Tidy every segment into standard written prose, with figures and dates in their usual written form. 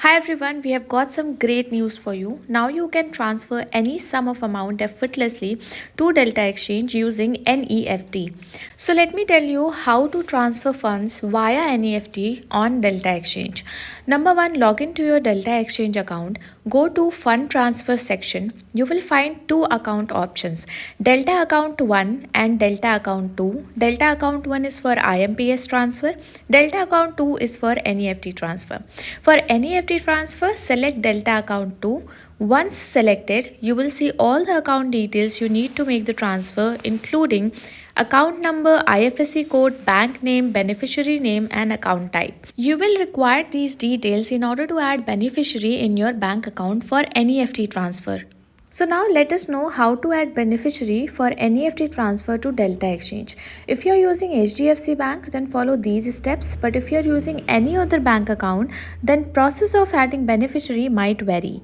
Hi everyone, we have got some great news for you. Now you can transfer any sum of amount effortlessly to Delta Exchange using NEFT. So let me tell you how to transfer funds via NEFT on Delta Exchange. Number 1, log into your Delta Exchange account. Go to Fund Transfer section. You will find two account options, Delta Account 1 and Delta Account 2. Delta Account 1 is for IMPS transfer. Delta Account 2 is for NEFT transfer. For NEFT transfer, select Delta Account 2. Once selected, you will see all the account details you need to make the transfer, including account number, IFSC code, bank name, beneficiary name, and account type. You will require these details in order to add beneficiary in your bank account for NEFT transfer. So now let us know how to add beneficiary for NEFT transfer to Delta Exchange. If you are using HDFC Bank, then follow these steps, but if you are using any other bank account, then process of adding beneficiary might vary.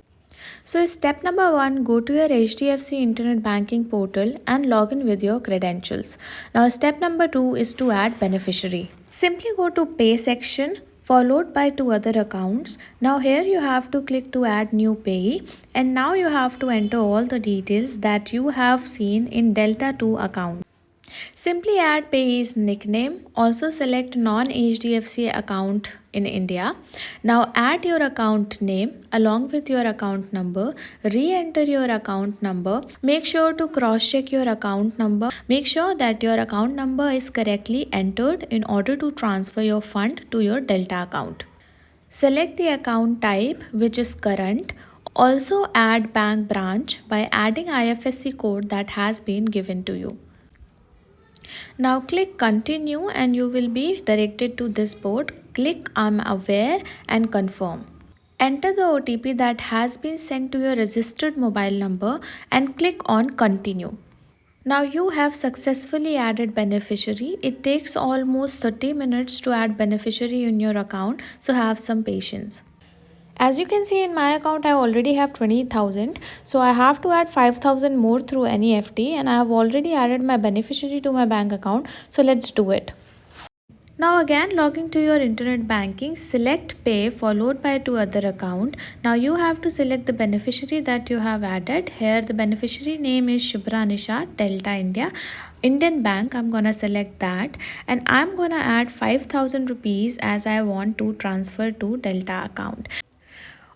So step number 1, go to your HDFC internet banking portal and log in with your credentials. Now step number 2 is to add beneficiary. Simply go to pay section followed by two other accounts. Now here you have to click to add new payee, and now you have to enter all the details that you have seen in Delta 2 account. Simply add payee's nickname. Also select non-HDFC account in India. Now add your account name along with your account number. Re-enter your account number. Make sure to cross-check your account number. Make sure that your account number is correctly entered in order to transfer your fund to your Delta account. Select the account type, which is current. Also add bank branch by adding IFSC code that has been given to you. Now click continue and you will be directed to this board. Click I'm aware and confirm. Enter the OTP that has been sent to your registered mobile number and click on continue. Now you have successfully added beneficiary. It takes almost 30 minutes to add beneficiary in your account, so have some patience. As you can see in my account, I already have 20,000. So I have to add 5,000 more through NEFT, and I have already added my beneficiary to my bank account. So let's do it. Now again, logging to your internet banking, select pay followed by two other account. Now you have to select the beneficiary that you have added. Here the beneficiary name is Shubhra Nisha, Delta India. Indian Bank, I'm gonna select that, and I'm gonna add 5,000 rupees as I want to transfer to Delta account.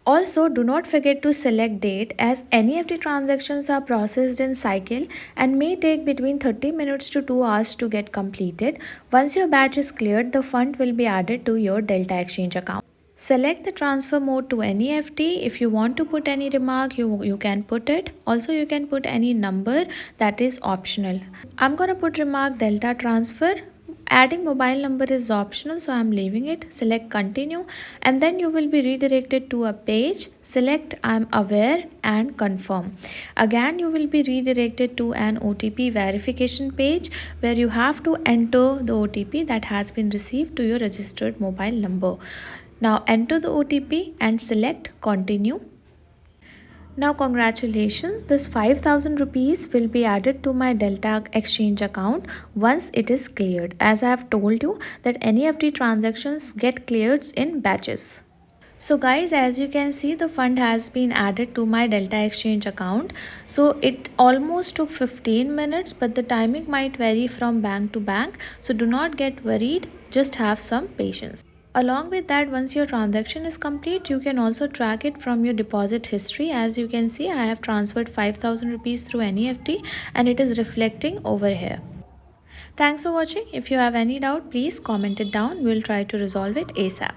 Also, do not forget to select date, as NEFT transactions are processed in cycle and may take between 30 minutes to 2 hours to get completed. Once your batch is cleared, the fund will be added to your Delta Exchange account. Select the transfer mode to NEFT. If you want to put any remark, you can put it. Also, you can put any number, that is optional. I'm gonna put remark Delta transfer. Adding mobile number is optional, so I'm leaving it. Select continue, and then you will be redirected to a page. Select I'm aware and confirm. Again, you will be redirected to an OTP verification page where you have to enter the OTP that has been received to your registered mobile number. Now enter the OTP and select continue. Now congratulations, this 5,000 rupees will be added to my Delta Exchange account once it is cleared, as I have told you that NEFT transactions get cleared in batches. So guys, as you can see, the fund has been added to my Delta Exchange account. So it almost took 15 minutes, but the timing might vary from bank to bank. So do not get worried, just have some patience. Along with that, once your transaction is complete, you can also track it from your deposit history. As you can see, I have transferred 5,000 rupees through NEFT and it is reflecting over here. Thanks for watching. If you have any doubt, please comment it down. We'll try to resolve it ASAP.